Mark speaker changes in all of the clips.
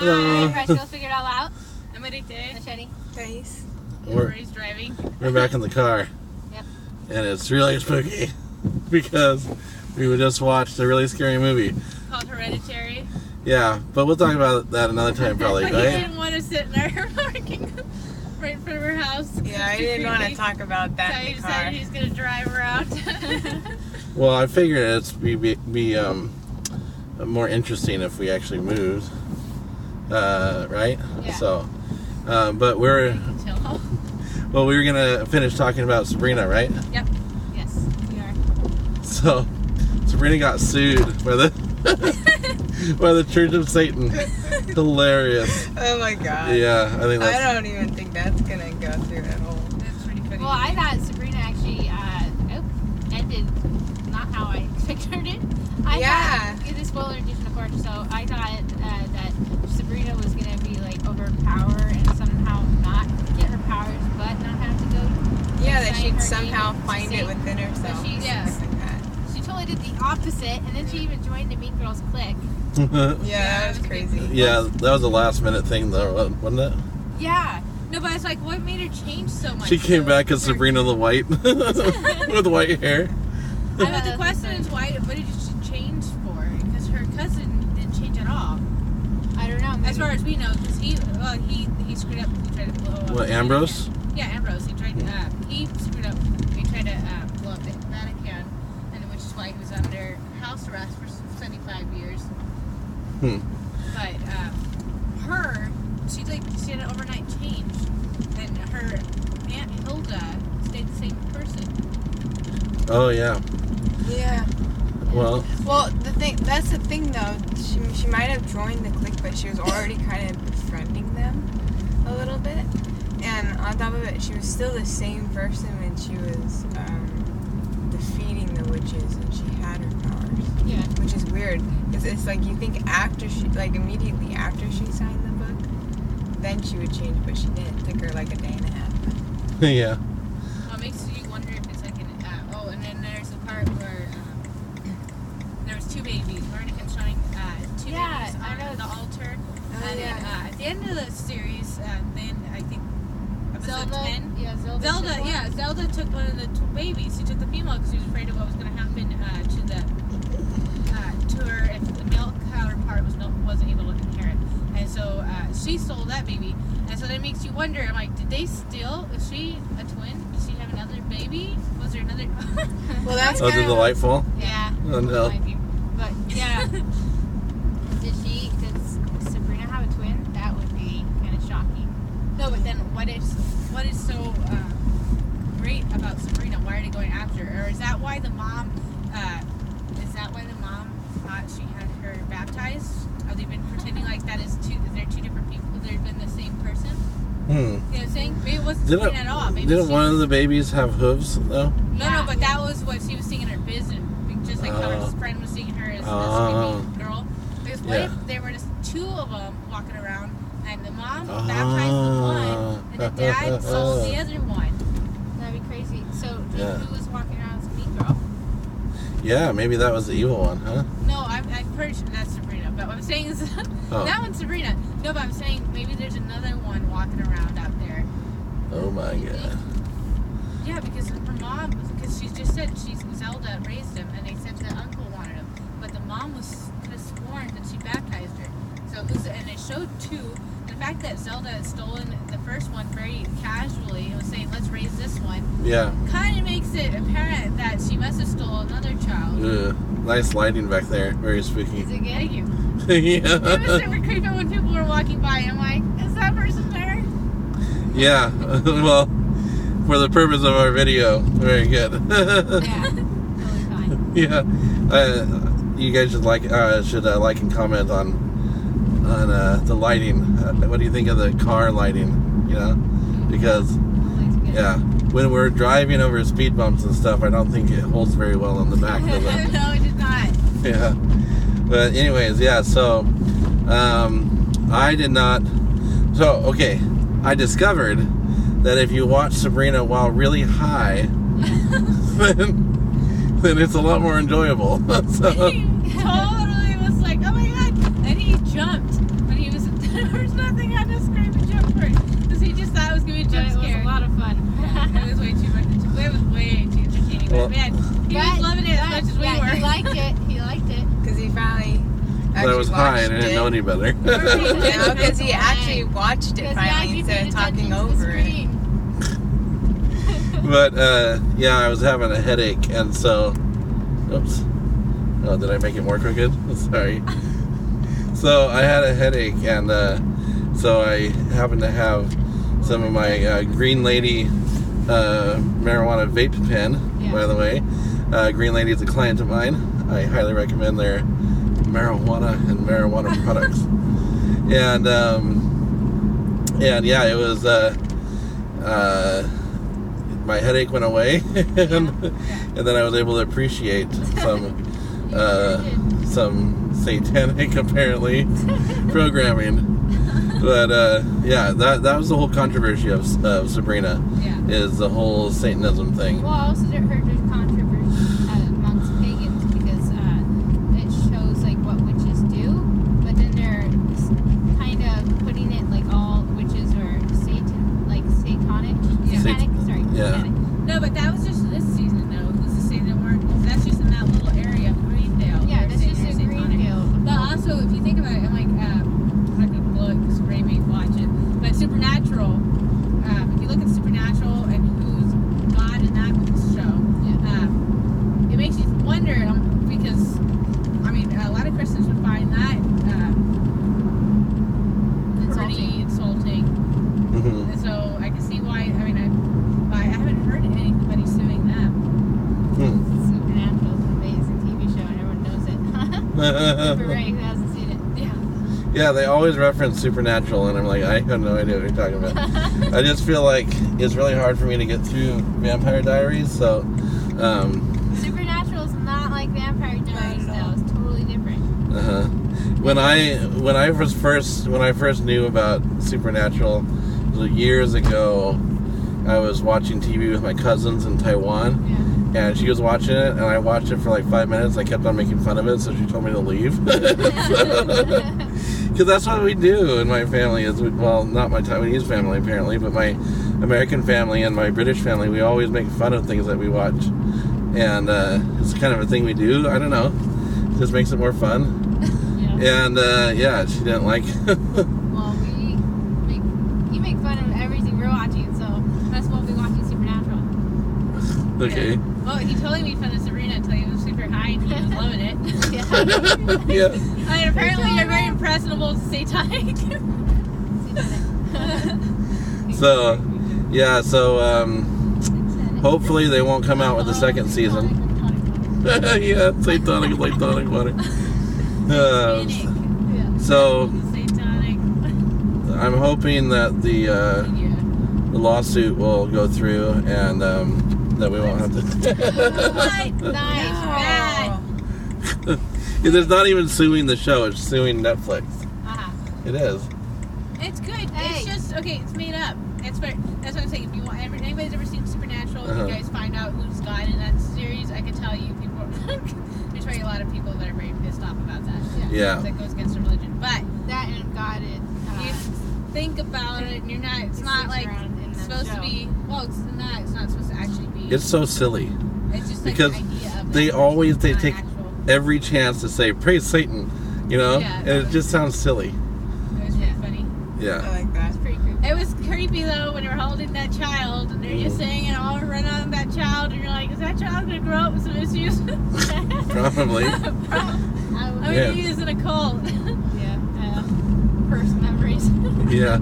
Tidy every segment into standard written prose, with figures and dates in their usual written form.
Speaker 1: Hi, Rachel figured it all out.
Speaker 2: Machete.
Speaker 3: Nice.
Speaker 2: He's driving.
Speaker 4: We're back in the car.
Speaker 1: Yep.
Speaker 4: And it's really spooky because we just watched a really scary movie.
Speaker 2: Called Hereditary.
Speaker 4: Yeah, but we'll talk about that another time probably,
Speaker 2: But
Speaker 4: right?
Speaker 2: he didn't want to sit in our parking right in front of her house.
Speaker 3: Yeah, I didn't want to talk about
Speaker 2: So
Speaker 3: that
Speaker 2: he
Speaker 3: in the car.
Speaker 2: decided he's going to drive around.
Speaker 4: Well, I figured it's be more interesting if we actually moved, right?
Speaker 1: Yeah.
Speaker 4: So, but we were gonna finish talking about Sabrina, right?
Speaker 2: Yep.
Speaker 1: Yes, we are.
Speaker 4: So, Sabrina got sued by the by the Church of Satan. Hilarious.
Speaker 3: Oh my god.
Speaker 4: Yeah, I think that's.
Speaker 3: I don't even think that's gonna go through at all.
Speaker 2: That's pretty funny.
Speaker 1: Well, I thought Sabrina actually ended not how I pictured it. I thought, the spoiler edition, of course, so I thought that Sabrina was going to be like overpower and somehow not get her powers, but not have to go.
Speaker 3: Yeah, that
Speaker 1: sign
Speaker 3: she'd
Speaker 1: her
Speaker 3: somehow
Speaker 1: name
Speaker 3: find
Speaker 1: to
Speaker 3: it
Speaker 1: Satan.
Speaker 3: within herself.
Speaker 1: But she,
Speaker 3: Something like that.
Speaker 1: she totally did the opposite, and then she even joined the Mean Girls clique.
Speaker 3: Yeah, that was crazy.
Speaker 4: Yeah, that was a last minute thing though, wasn't it?
Speaker 1: Yeah.
Speaker 2: No, but it's like, what made her change so much?
Speaker 4: She came
Speaker 2: So
Speaker 4: back as
Speaker 2: her-
Speaker 4: Sabrina the White with white hair.
Speaker 2: But the question is, what did she change for? Because her cousin didn't change at all.
Speaker 1: I don't know. Maybe.
Speaker 2: As far as we know, because he screwed up. He tried to blow up.
Speaker 4: What, Ambrose?
Speaker 2: Yeah, Ambrose. He tried. He screwed up. He tried to blow up the Vatican, and which is why he was under house arrest for 75 years. But her, she had an overnight change, and her Aunt Hilda stayed the same person.
Speaker 4: Oh yeah.
Speaker 3: Yeah.
Speaker 4: Well,
Speaker 3: That's the thing though. She might have joined the clique, but she was already kind of befriending them a little bit. And on top of it, she was still the same person when she was defeating the witches, and she had her powers.
Speaker 1: Yeah.
Speaker 3: Which is weird, because it's like you think after she, like immediately after she signed the book, then she would change, but she didn't. It took her like a day and a half.
Speaker 4: yeah.
Speaker 2: Well, it makes you wonder if it's like an. And then there's the part where there was two babies. Veronica showing two
Speaker 1: Yeah,
Speaker 2: babies
Speaker 1: I
Speaker 2: on
Speaker 1: know.
Speaker 2: the altar.
Speaker 3: Oh,
Speaker 2: And
Speaker 3: yeah.
Speaker 2: then at the end of the series, then I think episode
Speaker 1: Zelda.
Speaker 2: 10.
Speaker 1: Yeah, Zelda.
Speaker 2: Zelda,
Speaker 1: took one.
Speaker 2: yeah, Zelda took one of the two babies. She took the female because she was afraid of what was going to happen to her if the male counterpart wasn't able to inherit. And so she stole that baby. And so that makes you wonder. I'm like, did they steal? Is she a twin? Did she have another baby? Was there another?
Speaker 3: Well, that's
Speaker 4: Oh,
Speaker 3: kind
Speaker 4: did the
Speaker 3: of
Speaker 4: light fall?
Speaker 1: Yeah.
Speaker 4: Oh no.
Speaker 1: Might be. But yeah. Did Sabrina have a twin? That would be kind of shocking.
Speaker 2: No, but then what is so great about Sabrina? Why are they going after her? Or is that why the mom? Thought she had her baptized? Have they been pretending like that is they're two different people? They've been the same person? You know what I'm saying? Maybe it wasn't Sabrina at all. Maybe
Speaker 4: Didn't
Speaker 2: she
Speaker 4: one
Speaker 2: was,
Speaker 4: of the babies have hooves though?
Speaker 2: No, but that was what she was seeing in her vision. Just like how her friend was seeing her as a skinny girl. Because what if there were just two of them walking around and the mom baptized the one and the dad sold the other one?
Speaker 1: That'd be crazy. So
Speaker 4: Yeah.
Speaker 1: who was walking around as a mean girl?
Speaker 4: Yeah, maybe that was the evil one, huh?
Speaker 2: No, I'm pretty sure that's Sabrina. But what I'm saying is that one's Sabrina. No, but I'm saying maybe there's another one walking around out there.
Speaker 4: Oh my god.
Speaker 2: Yeah, because her mom, because she just said Zelda raised him, and they said the uncle wanted him, but the mom could have sworn that she baptized her. So it was, and it showed too the fact that Zelda had stolen the first one very casually and was saying, "Let's raise this one."
Speaker 4: Yeah.
Speaker 2: Kind of makes it apparent that she must have stolen another child.
Speaker 4: Ugh. Nice lighting back there. Very spooky.
Speaker 1: Is it good?
Speaker 2: Thank you.
Speaker 4: Yeah.
Speaker 2: It was super creepy when people were walking by. I'm like, "Is that person there?"
Speaker 4: Yeah. Well, for the purpose of our video, very good.
Speaker 1: Yeah. Totally fine.
Speaker 4: Yeah. You guys should like and comment on the lighting. What do you think of the car lighting? You know, because yeah, when we're driving over speed bumps and stuff, I don't think it holds very well on the back of it.
Speaker 2: No, it did not.
Speaker 4: Yeah. But anyways, yeah. So I did not. So okay, I discovered that if you watch Sabrina while really high, then it's a lot more enjoyable. So,
Speaker 2: He totally was like, "Oh my god!" And he jumped when he was
Speaker 3: actually
Speaker 4: I was high and I didn't know any better.
Speaker 3: Because he actually watched it finally instead of talking over it.
Speaker 4: But yeah, I was having a headache, and so, oops. Oh, did I make it more crooked? Sorry. So I had a headache, and so I happened to have some of my Green Lady marijuana vape pen.
Speaker 1: Yeah.
Speaker 4: By the way, Green Lady is a client of mine. I highly recommend their marijuana and marijuana products. And yeah, it was my headache went away, and then I was able to appreciate some satanic apparently programming. But yeah, that was the whole controversy of Sabrina, is the whole Satanism thing.
Speaker 1: Well, I also heard there's controversy amongst pagans because it shows like what witches do, but then they're kind of putting it like all witches are satanic. Sorry, satanic.
Speaker 2: No, but that was just this season though. Who's to say they weren't? That's just in that little area of Greendale.
Speaker 1: Yeah, that's just in Greendale.
Speaker 2: But also, if you think about it, I'm like, I'm not gonna blow it because Ray may watch it. But Supernatural, if you look at Supernatural and who's God in that show, it makes you wonder because, I mean, a lot of Christians would find that pretty insulting.
Speaker 4: Mm-hmm.
Speaker 2: And so I can see why. I mean, I haven't heard anybody suing them.
Speaker 1: Supernatural is an amazing TV show, and everyone knows it. For Ray, who hasn't seen it.
Speaker 4: Yeah, they always reference Supernatural, and I'm like, I have no idea what you're talking about. I just feel like it's really hard for me to get through Vampire Diaries, so
Speaker 1: Supernatural is not like Vampire Diaries, though. It's totally different.
Speaker 4: When I first knew about Supernatural years ago, I was watching TV with my cousins in Taiwan. And she was watching it, and I watched it for like 5 minutes. I kept on making fun of it, so she told me to leave. Because that's what we do in my family. Well, not my Taiwanese family apparently, but my American family and my British family, we always make fun of things that we watch. And it's kind of a thing we do. I don't know. It just makes it more fun. And yeah, she didn't like.
Speaker 1: Well, you make fun of everything we're watching, so that's what we're watching Supernatural.
Speaker 4: Okay.
Speaker 2: Well, he totally made fun of Sabrina until he was super high and he was loving it.
Speaker 4: Yeah.
Speaker 2: I mean, apparently you're very impressionable to satanic.
Speaker 4: So, yeah, hopefully they won't come out with the second season. Yeah, satanic water. So, I'm hoping that the lawsuit will go through and that we won't have to.
Speaker 2: Nice, bad.
Speaker 4: It's not even suing the show; it's suing Netflix. It is.
Speaker 2: It's good. It's just it's made up. That's what I'm saying. If you want, anybody's ever seen Supernatural, if you guys find out who's God in that series, I can tell you people. There's probably a lot of people that are very pissed off about that.
Speaker 4: Yeah.
Speaker 2: That goes against their religion, but
Speaker 1: that and God is.
Speaker 2: You think about it, and you're not. It's not like it's supposed to be. Well, it's not. It's not supposed to actually be.
Speaker 4: It's so silly.
Speaker 2: It's just
Speaker 4: because
Speaker 2: like the idea of
Speaker 4: they
Speaker 2: it.
Speaker 4: always
Speaker 2: It's not
Speaker 4: take
Speaker 2: actual.
Speaker 4: every chance to say praise Satan, you know,
Speaker 2: Yeah,
Speaker 4: and it just sounds silly.
Speaker 2: It was pretty funny.
Speaker 4: Yeah.
Speaker 3: I like that.
Speaker 1: It's pretty creepy.
Speaker 2: It was creepy though when they were holding that child and they're just saying it all run on that child and you're like, is that child gonna grow up with some issues?
Speaker 4: Probably.
Speaker 2: I mean, he is in a cult.
Speaker 1: First memories.
Speaker 4: Yeah.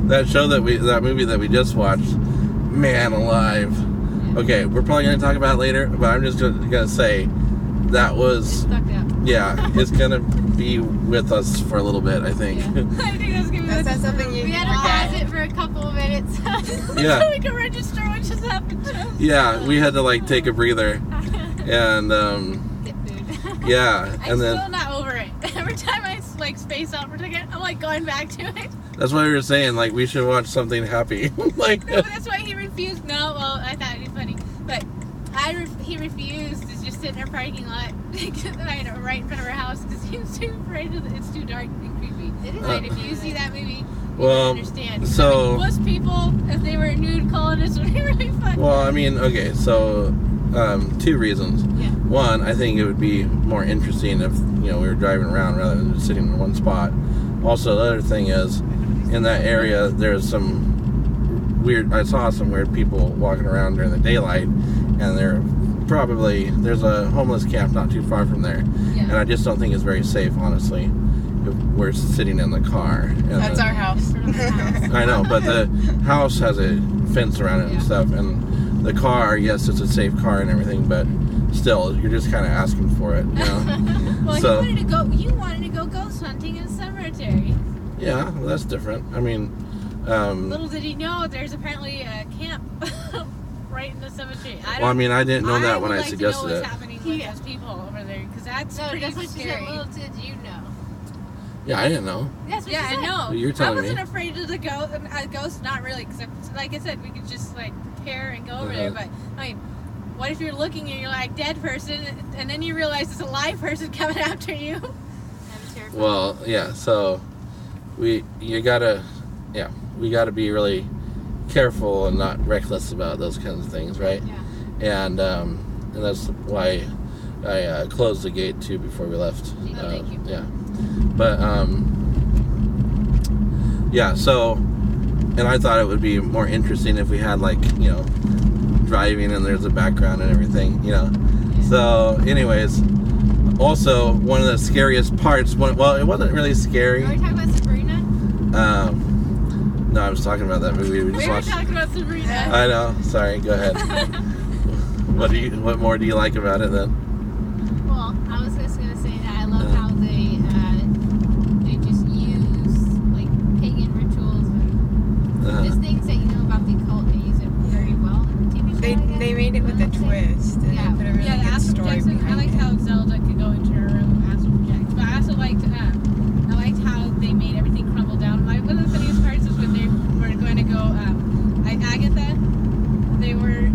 Speaker 4: That movie that we just watched, Man Alive. Okay, we're probably gonna talk about it later, but I'm just gonna say that was
Speaker 1: Stuck up.
Speaker 4: it's gonna be with us for a little bit, I think.
Speaker 2: I think that's gonna be
Speaker 3: That's not something you
Speaker 1: We had to pause it for a couple of minutes.
Speaker 4: Yeah.
Speaker 2: so we can register what just happened to us.
Speaker 4: Yeah, we had to like take a breather, and
Speaker 1: Get food.
Speaker 4: yeah,
Speaker 2: I'm
Speaker 4: and then
Speaker 2: still not over it. Every time I like space out for a second, I'm like going back to it.
Speaker 4: that's why we were saying like we should watch something happy, like.
Speaker 2: No, that's why he refused. No, well, I thought it'd be funny, but he refused to just sit in our parking lot right in front of our house because he was too afraid of it's too dark and creepy.
Speaker 1: It is
Speaker 2: Like, if you see that movie, you
Speaker 4: Well,
Speaker 2: don't understand.
Speaker 4: so-
Speaker 2: most people, if they were nude colonists, would be really fun.
Speaker 4: Well, I mean, okay, so two reasons.
Speaker 1: Yeah.
Speaker 4: One, I think it would be more interesting if we were driving around rather than just sitting in one spot. Also, the other thing is, in that area, there's I saw some weird people walking around during the daylight, and there's a homeless camp not too far from there, and I just don't think it's very safe, honestly, if we're sitting in the car. And
Speaker 3: That's our house.
Speaker 4: I know, but the house has a fence around it and stuff, and the car, yes, it's a safe car and everything, but still, you're just kind of asking for it,
Speaker 2: Well,
Speaker 4: So,
Speaker 2: you wanted to go ghost hunting in a cemetery.
Speaker 4: yeah, well, that's different. I mean,
Speaker 2: Little did he know there's apparently a camp right in the cemetery.
Speaker 4: I didn't know that when I suggested
Speaker 2: to know
Speaker 4: it.
Speaker 2: what's happening with those people over there, because that's pretty
Speaker 1: that's what she
Speaker 2: scary.
Speaker 1: said. Little did you know.
Speaker 4: Yeah, I didn't know.
Speaker 1: That's what
Speaker 2: Yeah,
Speaker 1: she
Speaker 2: I
Speaker 1: said.
Speaker 2: know.
Speaker 4: You're telling
Speaker 2: I wasn't
Speaker 4: me.
Speaker 2: afraid of the ghost, not really, except, like I said, we could just, tear and go over there, but, what if you're looking and you're like, dead person, and then you realize it's a live person coming after you?
Speaker 4: Well, yeah, so we gotta be really careful and not reckless about those kinds of things, right?
Speaker 1: Yeah.
Speaker 4: And that's why I closed the gate too before we left.
Speaker 2: Thank you.
Speaker 4: Yeah, but yeah. So, and I thought it would be more interesting if we had driving and there's a background and everything,
Speaker 1: Yeah.
Speaker 4: So, anyways, also one of the scariest parts. Well, it wasn't really scary.
Speaker 1: Are we talking about Sabrina?
Speaker 4: No, I was talking about that movie we just
Speaker 2: We were
Speaker 4: watched.
Speaker 2: talking about Sabrina.
Speaker 4: I know. Sorry. Go ahead. What more do you like about it then?
Speaker 1: Well, I was just gonna say that I love how they just use pagan rituals and just things that you know about the occult. They use it very well in the TV show.
Speaker 3: They made it with a twist, and
Speaker 1: Yeah.
Speaker 3: they put a really
Speaker 2: Yeah, the
Speaker 3: good
Speaker 2: astral
Speaker 3: story
Speaker 2: projection. I
Speaker 3: behind
Speaker 2: liked
Speaker 3: it.
Speaker 2: how Zelda could go into her room and astral project. But I also liked how they made everything crumble down. One of the funniest parts is when they were going to go, Agatha. They were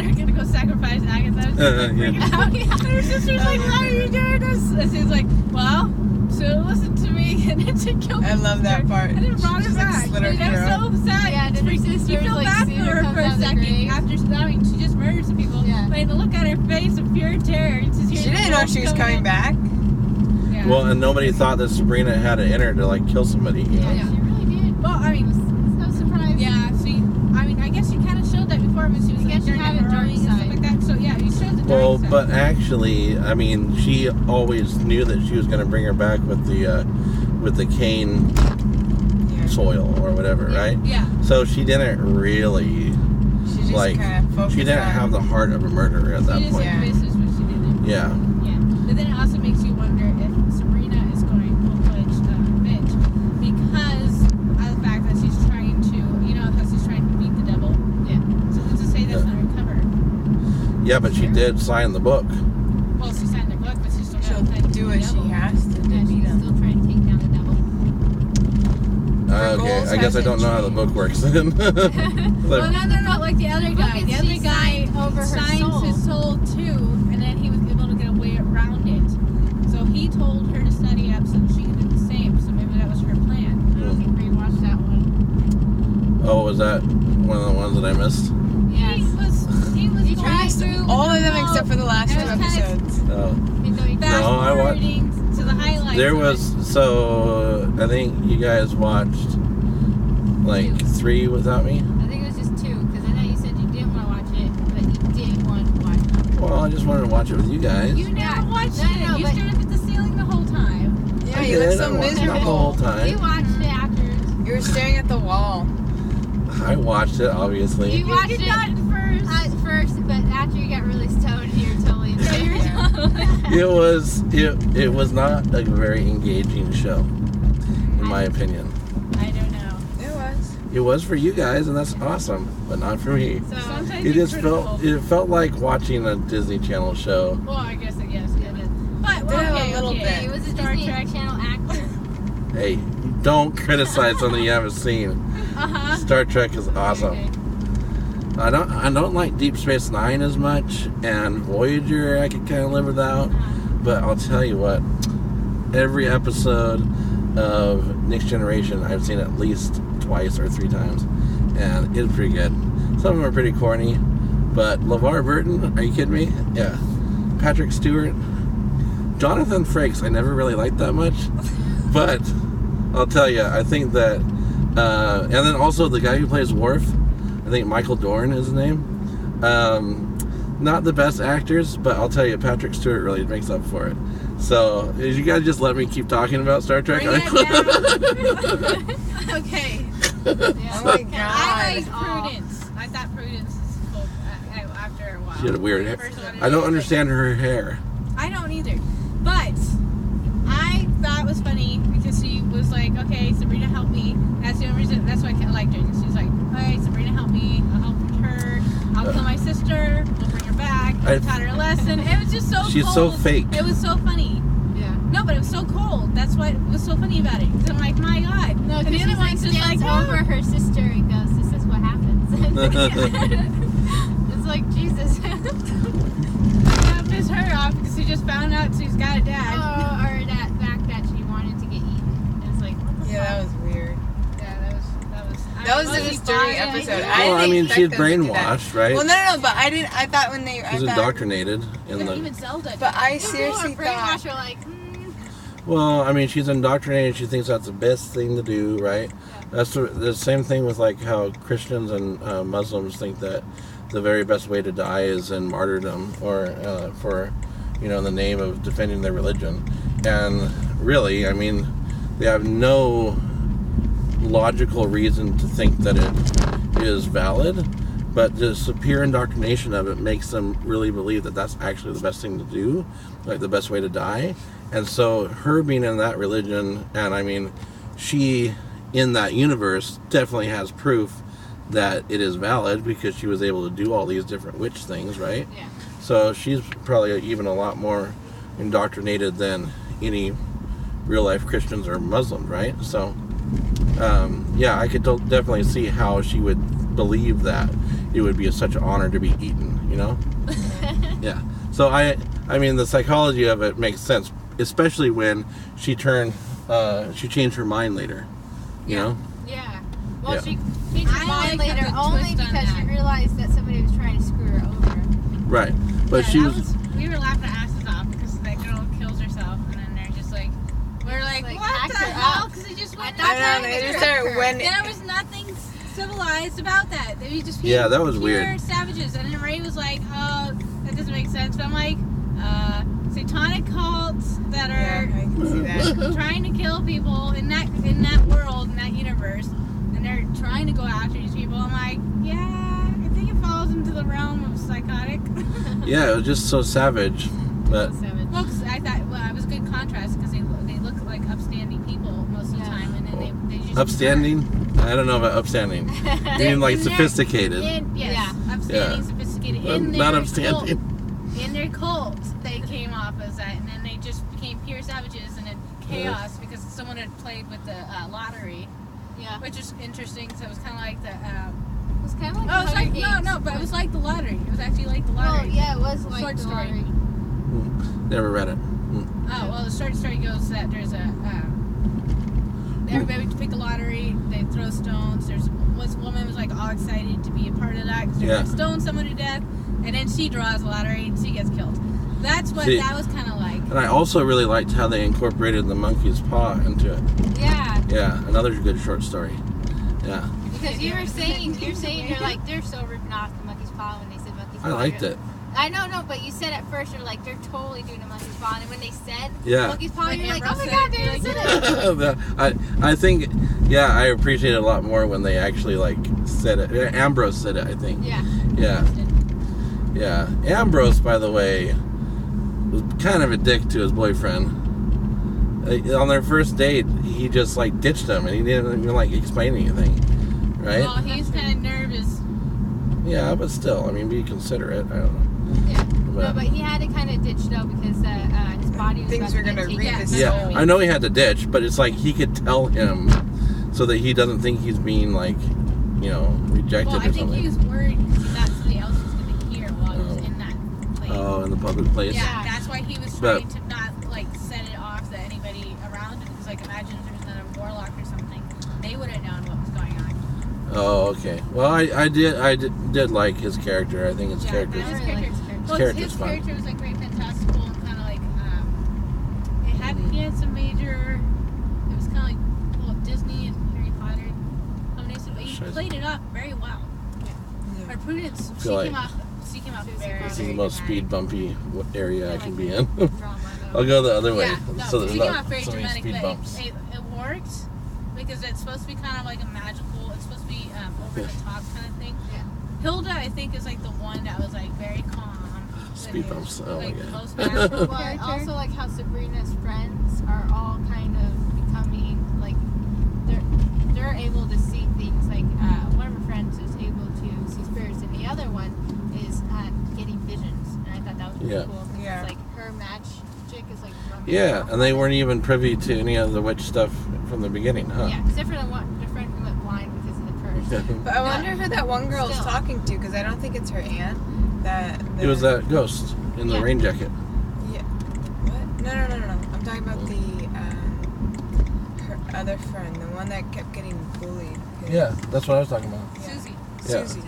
Speaker 2: going to go sacrifice Agatha.
Speaker 4: Yeah.
Speaker 2: Out. And her sister's like, why are you doing this? And she's like, well, so listen to me. And then she killed
Speaker 3: I
Speaker 2: her
Speaker 3: love that
Speaker 2: sister.
Speaker 3: part.
Speaker 2: And then brought
Speaker 3: She
Speaker 2: her
Speaker 3: just, like,
Speaker 2: back.
Speaker 3: slit her
Speaker 2: And that's
Speaker 3: throat.
Speaker 2: so sad.
Speaker 1: Yeah, and then her
Speaker 2: You
Speaker 1: sister
Speaker 2: feel
Speaker 1: was,
Speaker 2: bad
Speaker 1: seeing
Speaker 2: for
Speaker 1: her
Speaker 2: her
Speaker 1: come
Speaker 2: for a
Speaker 1: down the
Speaker 2: second.
Speaker 1: grave.
Speaker 2: After, she just murdered some people.
Speaker 1: Yeah.
Speaker 2: But the look on her face of pure terror.
Speaker 3: She didn't know she was coming back.
Speaker 2: Yeah.
Speaker 4: Well, and nobody thought that Sabrina had it in her to kill somebody.
Speaker 1: Yeah, she really did.
Speaker 2: Well, I mean,
Speaker 1: It's no surprise.
Speaker 2: yeah, I guess you kind of showed that before when she was
Speaker 1: I guess you
Speaker 2: during
Speaker 1: have
Speaker 2: the
Speaker 1: a dark
Speaker 2: heroic and stuff
Speaker 1: side.
Speaker 2: like that. So yeah, you showed the dark
Speaker 4: Well,
Speaker 2: side.
Speaker 4: but actually, she always knew that she was going to bring her back with the cane
Speaker 3: Yeah.
Speaker 4: soil or whatever, right?
Speaker 2: Yeah.
Speaker 4: So she didn't really
Speaker 3: She just kind of focused
Speaker 4: she didn't
Speaker 3: on
Speaker 4: have the heart of a murderer at that
Speaker 2: She just
Speaker 4: point.
Speaker 3: Yeah.
Speaker 2: business what she did.
Speaker 4: Yeah.
Speaker 2: Yeah. But then it also makes you wonder if Sabrina is going full-fledged bitch because of the fact that she's trying to, how she's trying to beat the devil.
Speaker 1: Yeah.
Speaker 2: So let's just say that's
Speaker 4: Yeah.
Speaker 2: undercover.
Speaker 4: Yeah, but she did sign the book.
Speaker 2: Well, she signed the book, but she's still
Speaker 3: she'll
Speaker 2: trying to
Speaker 3: do
Speaker 2: beat
Speaker 3: what
Speaker 2: the devil.
Speaker 3: she has to
Speaker 1: And
Speaker 3: beat
Speaker 1: she's
Speaker 3: him.
Speaker 1: still trying to take down the devil.
Speaker 4: Okay,
Speaker 3: goals
Speaker 4: I guess I don't know how the
Speaker 3: hasn't
Speaker 4: book works then.
Speaker 2: Well, no, like the other guy.
Speaker 1: and
Speaker 2: The other
Speaker 1: she
Speaker 2: guy
Speaker 1: signed over her
Speaker 2: signs
Speaker 1: soul.
Speaker 2: his soul too, and then he was able to get a way around it. So he told her to study up so that she could do the same. So maybe that was her plan.
Speaker 1: I don't think we watched that one.
Speaker 4: Oh, was that one of the ones that I missed?
Speaker 1: Yes.
Speaker 2: He was
Speaker 1: He
Speaker 2: going
Speaker 1: tried
Speaker 2: through
Speaker 3: All of them except for the last
Speaker 2: It
Speaker 3: two
Speaker 2: was kind of
Speaker 3: episodes.
Speaker 4: Oh.
Speaker 2: fast
Speaker 4: No, I wa-
Speaker 2: forwarding to the highlights.
Speaker 4: There
Speaker 2: of it.
Speaker 4: was, so I think you guys watched 3 without me.
Speaker 1: I think it was just 2, because I know you said you didn't want to watch it, but you did want to watch it.
Speaker 4: Well, I just wanted to watch it with you guys.
Speaker 2: You never watched
Speaker 1: No,
Speaker 2: it.
Speaker 1: no,
Speaker 2: You
Speaker 1: but-
Speaker 2: stared up at the ceiling the whole time.
Speaker 3: Yeah,
Speaker 4: I
Speaker 3: you look
Speaker 4: did.
Speaker 3: so
Speaker 4: I watched it the whole
Speaker 3: miserable.
Speaker 4: time.
Speaker 1: You watched it afterwards.
Speaker 3: You were staring at the wall.
Speaker 4: I watched it, obviously.
Speaker 1: You watched
Speaker 2: did
Speaker 1: it
Speaker 2: not at first.
Speaker 1: at first, but after you got really stoned, you were totally into it.
Speaker 4: It was not a very engaging show, in my opinion.
Speaker 2: I don't know.
Speaker 3: It was.
Speaker 4: It was for you guys, and that's awesome, but not for me.
Speaker 1: So,
Speaker 2: Sometimes
Speaker 4: It
Speaker 2: it's
Speaker 4: just
Speaker 2: critical.
Speaker 4: felt like watching a Disney Channel show.
Speaker 2: Well, I guess.
Speaker 1: yeah,
Speaker 2: But
Speaker 3: Did have a
Speaker 2: okay,
Speaker 3: little
Speaker 2: okay.
Speaker 3: bit.
Speaker 1: it was a
Speaker 2: Star
Speaker 1: Disney
Speaker 2: Trek.
Speaker 1: Channel actor.
Speaker 4: Hey, don't criticize something you haven't seen.
Speaker 2: Uh-huh.
Speaker 4: Star Trek is awesome.
Speaker 2: Okay.
Speaker 4: I don't like Deep Space Nine as much, and Voyager I could kind of live without. But I'll tell you what, every episode of Next Generation I've seen at least twice or 3 times, and it's pretty good. Some of them are pretty corny, But LeVar Burton, are you kidding me? Yeah. Patrick Stewart. Jonathan Frakes, I never really liked that much. But I'll tell you, I think that... and then also the guy who plays Worf, I think Michael Dorn is his name. Not the best actors, but I'll tell you, Patrick Stewart really makes up for it. So, you guys just let me keep talking about Star Trek?
Speaker 2: Bring it down. Okay.
Speaker 3: Oh my god.
Speaker 2: I like Prudence. I thought Prudence is cool after a while.
Speaker 4: She had a weird hair. I don't understand her hair.
Speaker 2: I don't either. But I thought it was funny because she was like, okay, Sabrina, help me. That's the only reason. That's why I liked her. She was like, okay, Sabrina, help me. I'll help her. I'll kill my sister. We'll bring her back. I taught her a lesson. It was just so
Speaker 4: She's
Speaker 2: cold.
Speaker 4: so fake.
Speaker 2: It was so funny.
Speaker 1: Yeah.
Speaker 2: No, but it was so cold. That's what was so funny about it. Because I'm like, my God.
Speaker 1: No,
Speaker 2: and
Speaker 1: because
Speaker 2: the
Speaker 1: she
Speaker 2: other one's just
Speaker 1: stands
Speaker 2: like,
Speaker 1: over her sister and goes, "This is what happens." It's like Jesus.
Speaker 2: That pissed her off because she just found out she's got a dad.
Speaker 1: Or that fact that she wanted to get eaten. It's like, what the
Speaker 3: Yeah,
Speaker 1: fuck?
Speaker 3: that was weird.
Speaker 2: Yeah,
Speaker 3: That was a
Speaker 2: mostly
Speaker 3: disturbing
Speaker 2: fine.
Speaker 3: episode.
Speaker 4: Well, I mean, she's brainwashed, right?
Speaker 3: Well, no, but I didn't. I thought when they.
Speaker 4: She's indoctrinated in
Speaker 2: Even
Speaker 4: the...
Speaker 2: Zelda.
Speaker 3: But I
Speaker 1: People who
Speaker 3: seriously
Speaker 1: are brainwashed
Speaker 3: thought.
Speaker 1: are like,
Speaker 4: Well, I mean, she's indoctrinated. She thinks that's the best thing to do, right? That's the same thing with like how Christians and Muslims think that the very best way to die is in martyrdom or for, in the name of defending their religion. And really, I mean, they have no logical reason to think that it is valid, but the pure indoctrination of it makes them really believe that that's actually the best thing to do, like the best way to die. And so her being in that religion, and I mean, she in that universe definitely has proof that it is valid because she was able to do all these different witch things, right?
Speaker 1: yeah.
Speaker 4: So she's probably even a lot more indoctrinated than any real life Christians or Muslims, right? So yeah, I could definitely see how she would believe that it would be such an honor to be eaten, Yeah. So I mean, the psychology of it makes sense, especially when she changed her mind later, you know?
Speaker 1: Yeah. Well,
Speaker 4: Yeah.
Speaker 1: she changed her
Speaker 2: I
Speaker 1: mind
Speaker 2: like
Speaker 1: later
Speaker 2: the
Speaker 1: only
Speaker 2: twist on
Speaker 1: because she
Speaker 2: that.
Speaker 1: realized that somebody was trying to screw her over.
Speaker 4: Right. But
Speaker 2: Yeah,
Speaker 4: she
Speaker 2: that
Speaker 4: was...
Speaker 2: we were laughing our asses off because that girl kills herself, and then they're just like, we're like,
Speaker 1: Like,
Speaker 2: what
Speaker 1: hack
Speaker 2: the
Speaker 1: her
Speaker 2: hell?
Speaker 1: up.
Speaker 2: Because they just went.
Speaker 1: I
Speaker 3: I don't know. They just started when.
Speaker 2: There was nothing civilized about that. They just
Speaker 4: Yeah, that was
Speaker 2: pure
Speaker 4: weird.
Speaker 2: savages. And then Ray was like, oh, that doesn't make sense. But I'm like, satanic cults that
Speaker 3: Yeah,
Speaker 2: are
Speaker 3: I can see that.
Speaker 2: trying to kill people in that world, in that universe, and they're trying to go after these people. I'm like, yeah, I think it falls into the realm of psychotic.
Speaker 4: Yeah, it was just so savage. But
Speaker 1: Savage.
Speaker 2: Well, 'cause I thought, it was a good contrast because they look like upstanding people most of the
Speaker 1: Yeah.
Speaker 2: time, and then they just
Speaker 4: upstanding? I don't know about upstanding. You mean like
Speaker 2: In their-
Speaker 4: sophisticated?
Speaker 2: Yes, upstanding, sophisticated. In
Speaker 4: Not
Speaker 2: their
Speaker 4: upstanding.
Speaker 2: Cult, in their cult, they came off as that, and then they just became pure savages and then chaos because someone had played with the lottery,
Speaker 1: Yeah.
Speaker 2: which is interesting. So it was kind of like the.
Speaker 1: It was kind of like
Speaker 2: Oh, it's
Speaker 1: the Hunger
Speaker 2: like
Speaker 1: Games.
Speaker 2: no, but it was like the lottery. It was actually like the
Speaker 1: Oh,
Speaker 2: lottery.
Speaker 1: yeah, it was like
Speaker 2: Short
Speaker 1: the
Speaker 2: story.
Speaker 1: lottery.
Speaker 4: Never read it.
Speaker 2: Oh, well, the short story goes that there's a. Everybody would pick a lottery. They throw stones. There's this woman was like all excited to be a part of that because they're gonna stone someone to death, and then she draws the lottery and she gets killed. That's what
Speaker 4: See,
Speaker 2: that was kind of like.
Speaker 4: And I also really liked how they incorporated the monkey's paw into it.
Speaker 1: Yeah.
Speaker 4: Yeah, another good short story. Yeah,
Speaker 1: Because you're saying you're like, they're so ripping off the monkey's paw when they said monkey's paw.
Speaker 4: I liked it.
Speaker 1: I know, but you said at first you're like, they're totally doing a monkey's paw, and when they said
Speaker 4: Yeah.
Speaker 1: monkey's paw,
Speaker 2: When
Speaker 1: you're like, oh
Speaker 2: Ambrose
Speaker 1: my
Speaker 2: said
Speaker 1: god,
Speaker 2: it,
Speaker 1: they
Speaker 2: you're
Speaker 1: said it.
Speaker 4: I think, yeah, I appreciate it a lot more when they actually like said it. Ambrose said it, I think.
Speaker 1: Yeah.
Speaker 4: Yeah, yeah. Ambrose, by the way, was kind of a dick to his boyfriend. On their first date, he just like ditched him, and he didn't even like explain anything, right?
Speaker 2: Well, he's kind of nervous.
Speaker 4: Yeah, but still, I mean, be considerate. I don't know.
Speaker 1: Yeah. No, but he had to kind of ditch though because his body was
Speaker 3: Things
Speaker 1: about
Speaker 3: were
Speaker 1: to
Speaker 3: gonna
Speaker 1: get
Speaker 3: read
Speaker 1: taken.
Speaker 3: the
Speaker 4: Yeah,
Speaker 3: soul.
Speaker 4: I know he had to ditch, but it's like he could tell him so that he doesn't think he's being like, rejected
Speaker 2: Well,
Speaker 4: or
Speaker 2: I think
Speaker 4: something.
Speaker 2: he was worried because he thought somebody else was going to hear while he was in that place.
Speaker 4: Oh, in the public place.
Speaker 2: Yeah, that's why he was
Speaker 4: But-
Speaker 2: trying to not like set it off that anybody around him. Because like, imagine if there was another warlock or something, they would have known what was going on.
Speaker 4: Oh, okay. Well, I did like his character. I think his character.
Speaker 2: His
Speaker 4: character's fun.
Speaker 2: character was like very fantastical and kind of like he had some major. It was kind of like Disney and Harry Potter combination, but he played it off very well.
Speaker 3: Yeah.
Speaker 2: But Prudence, she came off very.
Speaker 4: This is the most speed bumpy area I can be in.
Speaker 1: Drama, though.
Speaker 4: I'll go the other way.
Speaker 2: Yeah, no,
Speaker 4: so there's
Speaker 2: she came
Speaker 4: not
Speaker 2: off very
Speaker 4: so many
Speaker 2: dramatic,
Speaker 4: speed
Speaker 2: but
Speaker 4: bumps.
Speaker 2: it worked because it's supposed to be kind of like a magical. It's supposed to be over the top kind of thing.
Speaker 1: Yeah.
Speaker 2: Hilda, I think, is like the one that was like very calm.
Speaker 4: Speed bumps. Oh
Speaker 2: Like
Speaker 4: my
Speaker 2: the
Speaker 4: god.
Speaker 2: most magical
Speaker 1: Well,
Speaker 2: character.
Speaker 1: also like how Sabrina's friends are all kind of becoming like they're able to see things. Like one of her friends is able to see spirits, and the other one is getting visions. And I thought that was really cool.
Speaker 3: Yeah.
Speaker 1: It's like her magic is like running
Speaker 4: Yeah,
Speaker 1: around.
Speaker 4: and they weren't even privy to any of the witch stuff from the beginning, huh?
Speaker 1: Yeah, except for the friend who went blind because of the curse.
Speaker 3: But I wonder who that one girl is
Speaker 1: Still.
Speaker 3: talking to, because I don't think it's her aunt.
Speaker 4: It was that ghost in the
Speaker 1: Yeah.
Speaker 4: rain jacket.
Speaker 3: Yeah. What? No. I'm talking about her other friend, the one that kept getting bullied.
Speaker 4: Yeah, that's what I was talking about.
Speaker 3: Yeah.
Speaker 2: Susie.
Speaker 4: Yeah.
Speaker 3: Susie.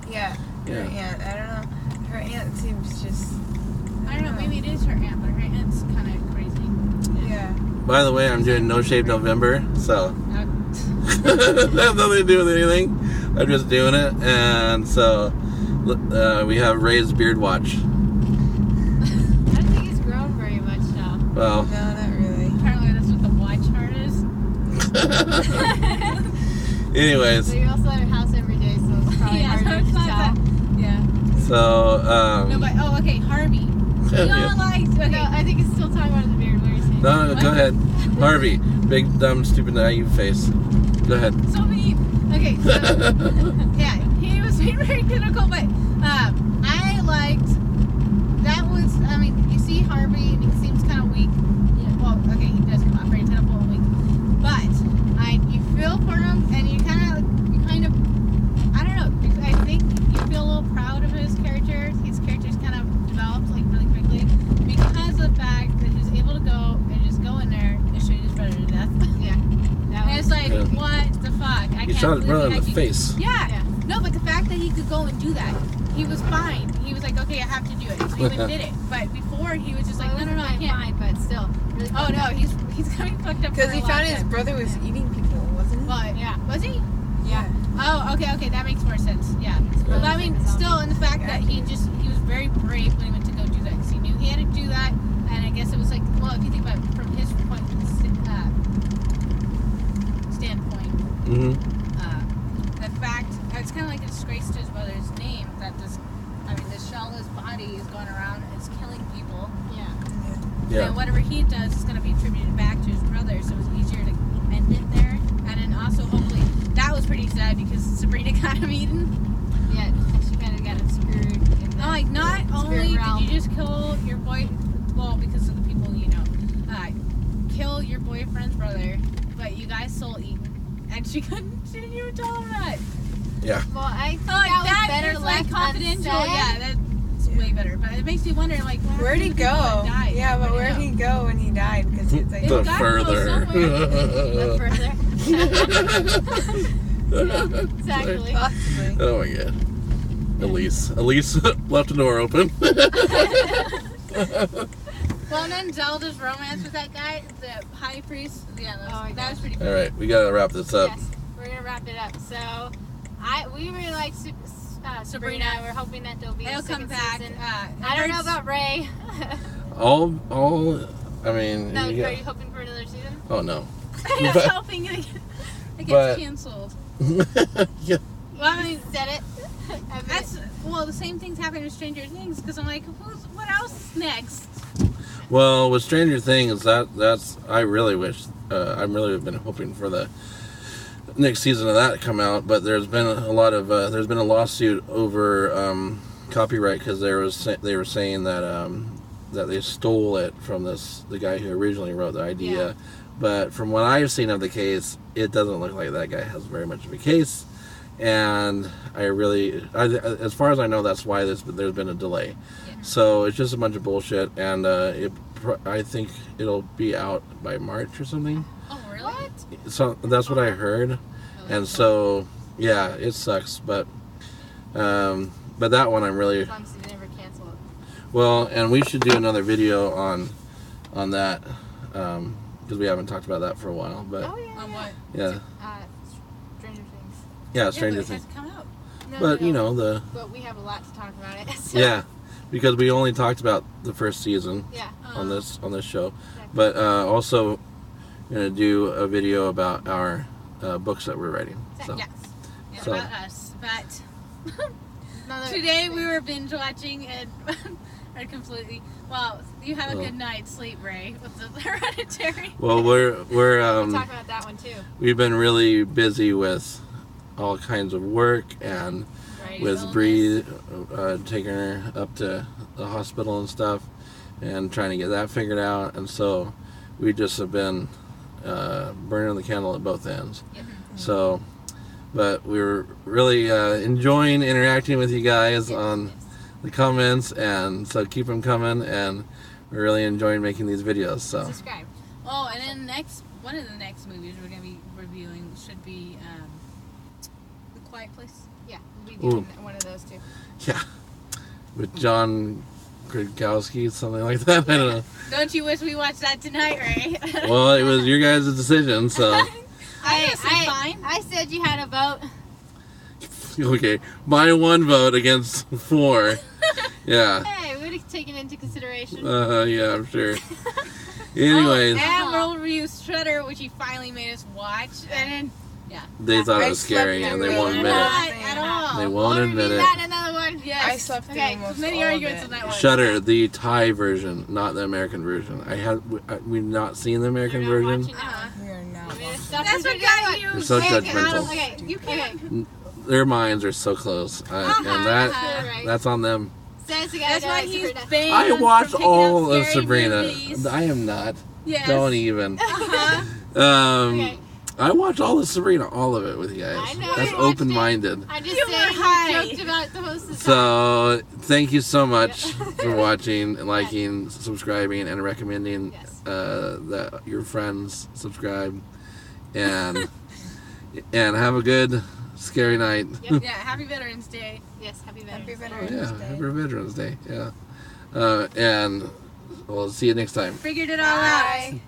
Speaker 3: Yeah. Her
Speaker 4: Yeah.
Speaker 3: aunt. I don't know. Her aunt seems just.
Speaker 2: I don't know. Maybe it is her aunt, but her aunt's kind of crazy.
Speaker 3: Yeah.
Speaker 4: By the way, I'm doing No Shave November, so that has nothing to do with anything. I'm just doing it, and so we have Ray's Beard Watch.
Speaker 1: I don't think it's grown very much now.
Speaker 4: Well,
Speaker 3: No, not really.
Speaker 2: Apparently, that's what the watch chart is.
Speaker 4: anyways,
Speaker 1: But you're also at her house every day, so it's probably
Speaker 2: Yeah, so
Speaker 1: harder
Speaker 2: it's
Speaker 1: to
Speaker 2: not
Speaker 1: tell.
Speaker 2: that. Yeah.
Speaker 4: so
Speaker 2: No, but okay, Harvey.
Speaker 4: yeah.
Speaker 2: No, like okay.
Speaker 1: No, I think it's still talking about the beard. What are you saying?
Speaker 4: No, go ahead, Harvey. Big dumb stupid naive face. Go ahead.
Speaker 2: So mean. Okay, so yeah, he was being very critical, but I liked that was. I mean, you see Harvey, and he seems kind of weak.
Speaker 1: Yeah.
Speaker 2: Well, okay, he does come off very pitiful and weak, but you feel for him, and you kind of, I don't know. I think you feel a little proud of his character. His character's kind of developed like really quickly because of the fact that he was able to go and just go in there and shoot his brother to death.
Speaker 1: Yeah. That
Speaker 2: And it's like,
Speaker 4: Yeah.
Speaker 2: what the fuck? I
Speaker 4: He
Speaker 2: can't
Speaker 4: shot his
Speaker 2: believe
Speaker 4: brother
Speaker 2: he
Speaker 4: in the
Speaker 2: had
Speaker 4: face.
Speaker 2: Yeah.
Speaker 1: Yeah.
Speaker 2: No, but the fact that he could go and do that, he was fine. He was like, okay, I have to do it. So he went and did it. But before, he was just like, no, I can't.
Speaker 1: Fine, but still. Really
Speaker 2: Oh no, he's coming fucked up.
Speaker 3: Because
Speaker 2: for
Speaker 3: he
Speaker 2: a long
Speaker 3: found his
Speaker 2: time.
Speaker 3: brother was eating people, wasn't he?
Speaker 2: Well,
Speaker 1: Yeah.
Speaker 2: Was he?
Speaker 3: Yeah.
Speaker 2: Oh, okay, that makes more sense. Yeah. But I mean, still, in the fact that he was very brave when he went to go do that, because he knew he had to do that, and I guess it was like, well, if you think about it from his standpoint,
Speaker 4: Mm-hmm.
Speaker 2: the fact it's kind of like a disgrace to his brother's name that this shellless body is going around and it's killing people.
Speaker 1: Yeah.
Speaker 4: Yeah.
Speaker 2: And whatever he does is going to be attributed back to his brother, so it's easier to end it there. And then also, hopefully, that was pretty sad because Sabrina got him eaten.
Speaker 1: Yeah. She kind of got him screwed. In the,
Speaker 2: I'm like, not only did
Speaker 1: realm.
Speaker 2: you just kill your boy, well, because of the people you know, kill your boyfriend's brother, but you guys soul eaten, and she didn't even tell him that.
Speaker 4: Yeah.
Speaker 1: Well, I think
Speaker 2: Like,
Speaker 1: that was better
Speaker 2: is like
Speaker 1: left
Speaker 2: confidential.
Speaker 1: unsaid.
Speaker 2: Yeah, that's way better. But it makes you wonder, like, what
Speaker 3: Where'd he
Speaker 2: happened to the people
Speaker 3: go?
Speaker 2: that died?
Speaker 3: Yeah, but where'd he go when he died? Because it's like.
Speaker 2: It's
Speaker 4: The
Speaker 2: gotta go
Speaker 4: further.
Speaker 1: Live further. Yeah, exactly.
Speaker 3: Possibly.
Speaker 4: Oh my god. Elise left the door open.
Speaker 2: Well, and then Zelda's romance with that guy, the high priest. Yeah, that was pretty cool.
Speaker 4: All right, we gotta wrap this up.
Speaker 1: Yes, we're gonna wrap it up. So, we really like Sabrina. We're hoping that there'll be a
Speaker 2: It'll
Speaker 1: second
Speaker 2: come back.
Speaker 1: season. I don't know about Ray.
Speaker 4: All. I mean.
Speaker 1: No,
Speaker 4: you
Speaker 1: are
Speaker 4: got-
Speaker 1: you hoping for another season?
Speaker 4: oh no.
Speaker 2: I was hoping it
Speaker 4: But-
Speaker 2: gets canceled.
Speaker 4: Yeah.
Speaker 2: Well, I mean,
Speaker 1: Said it.
Speaker 2: that's the same thing's happening with Stranger Things because I'm like, what else is next?
Speaker 4: Well, with Stranger Things, that's I really wish I'm really been hoping for the next season of that to come out, but there's been a lot of there's been a lawsuit over copyright because they were saying that that they stole it from the guy who originally wrote the idea.
Speaker 1: Yeah.
Speaker 4: But from what I've seen of the case, it doesn't look like that guy has very much of a case, and as far as I know, that's why there's been a delay.
Speaker 2: Yeah.
Speaker 4: So it's just a bunch of bullshit, and I think it'll be out by March or something.
Speaker 2: Oh, really?
Speaker 1: What?
Speaker 4: So that's what I heard, and so Yeah, it sucks, but that one I'm really
Speaker 1: As long as they never cancel it.
Speaker 4: well, and we should do another video on that because we haven't talked about that for a while. But
Speaker 1: Oh yeah.
Speaker 2: On what?
Speaker 4: yeah,
Speaker 1: Stranger Things.
Speaker 4: yeah,
Speaker 2: Yeah,
Speaker 4: Stranger
Speaker 2: but it
Speaker 4: Things.
Speaker 2: hasn't come out.
Speaker 1: No,
Speaker 4: But
Speaker 1: no,
Speaker 4: you
Speaker 1: no.
Speaker 4: know
Speaker 1: But we have a lot to talk about it. So.
Speaker 4: yeah, because we only talked about the first season
Speaker 1: Yeah.
Speaker 4: on this show,
Speaker 1: Exactly.
Speaker 4: but also gonna do a video about our books that we're writing. So
Speaker 2: Yes. Yeah,
Speaker 4: So-
Speaker 2: about us. But
Speaker 1: Another
Speaker 2: today
Speaker 1: thing.
Speaker 2: we were binge watching and are completely. Well, you have a
Speaker 4: Well.
Speaker 2: good night's sleep, Ray, with the Hereditary.
Speaker 4: well, we're
Speaker 1: We'll talk about that one too.
Speaker 4: we've been really busy with all kinds of work and
Speaker 2: Right,
Speaker 4: with
Speaker 2: illness.
Speaker 4: Bree, taking her up to the hospital and stuff, and trying to get that figured out. And so we just have been burning the candle at both ends.
Speaker 1: Yep.
Speaker 4: So, but we were really enjoying interacting with you guys on the comments, and so keep them coming. And we're really enjoying making these videos. So
Speaker 1: Subscribe.
Speaker 2: Oh, and then one of the next movies we're gonna be reviewing should be The Quiet Place.
Speaker 1: Yeah, we'll be doing one of those too.
Speaker 4: yeah, with John Krakowski, something like that. I don't know.
Speaker 2: Don't you wish we watched that tonight, Ray?
Speaker 4: Well, it was your guys' decision, so
Speaker 2: Fine.
Speaker 1: I said you had a vote.
Speaker 4: okay. My one vote against 4. Yeah.
Speaker 1: Hey, we would have taken into consideration.
Speaker 4: Yeah, I'm sure. Anyways,
Speaker 2: And we'll review Shudder, which he finally made us watch. And
Speaker 4: they thought
Speaker 3: I
Speaker 4: it was scary
Speaker 3: slept
Speaker 4: and they
Speaker 3: through
Speaker 4: won't
Speaker 3: it.
Speaker 4: admit it.
Speaker 2: not at all.
Speaker 4: They won't
Speaker 1: We'll
Speaker 4: admit
Speaker 1: review
Speaker 4: it.
Speaker 1: that in another one.
Speaker 2: Yes.
Speaker 3: I slept through
Speaker 2: Okay,
Speaker 3: almost
Speaker 2: many
Speaker 3: all of
Speaker 2: arguments
Speaker 3: it.
Speaker 2: on that one.
Speaker 4: Shudder, the Thai version, not the American version. We've not seen the American
Speaker 1: We're not
Speaker 4: version.
Speaker 1: watching that one.
Speaker 3: We are not.
Speaker 1: I mean,
Speaker 3: watching.
Speaker 1: stuff
Speaker 2: That's
Speaker 1: we
Speaker 2: what
Speaker 1: did
Speaker 2: got
Speaker 1: that
Speaker 2: you.
Speaker 1: one.
Speaker 4: You're so
Speaker 1: Okay,
Speaker 4: judgmental.
Speaker 1: Okay,
Speaker 2: You can't.
Speaker 4: Their minds are so close, and
Speaker 1: Right.
Speaker 4: that's on them.
Speaker 1: Says the guy
Speaker 2: That's why
Speaker 1: that
Speaker 2: he's
Speaker 1: Sabrina.
Speaker 2: banned
Speaker 4: I
Speaker 2: from
Speaker 4: watched
Speaker 2: picking
Speaker 4: all
Speaker 2: up
Speaker 4: of
Speaker 2: scary
Speaker 4: Sabrina.
Speaker 2: movies.
Speaker 4: I am not.
Speaker 2: Yes.
Speaker 4: Don't even.
Speaker 2: Uh-huh.
Speaker 1: Okay.
Speaker 4: I watched all of Sabrina, all of it with you guys.
Speaker 1: I know
Speaker 4: That's
Speaker 1: you watched
Speaker 4: open-minded.
Speaker 1: I just
Speaker 2: You were
Speaker 1: saying
Speaker 2: high.
Speaker 1: you joked about the most of the time.
Speaker 4: So, thank you so much
Speaker 1: Yeah.
Speaker 4: for watching, liking, subscribing, and recommending
Speaker 1: Yes.
Speaker 4: that your friends subscribe. And have a good, scary night.
Speaker 1: Yep.
Speaker 2: Yeah, Happy Veterans Day.
Speaker 1: Yes, happy
Speaker 3: Happy
Speaker 1: Veterans Day.
Speaker 3: Veterans
Speaker 4: Yeah,
Speaker 3: Day.
Speaker 4: happy Veterans Day. Yeah. And we'll see you next time.
Speaker 2: Figured it all out.
Speaker 3: Bye.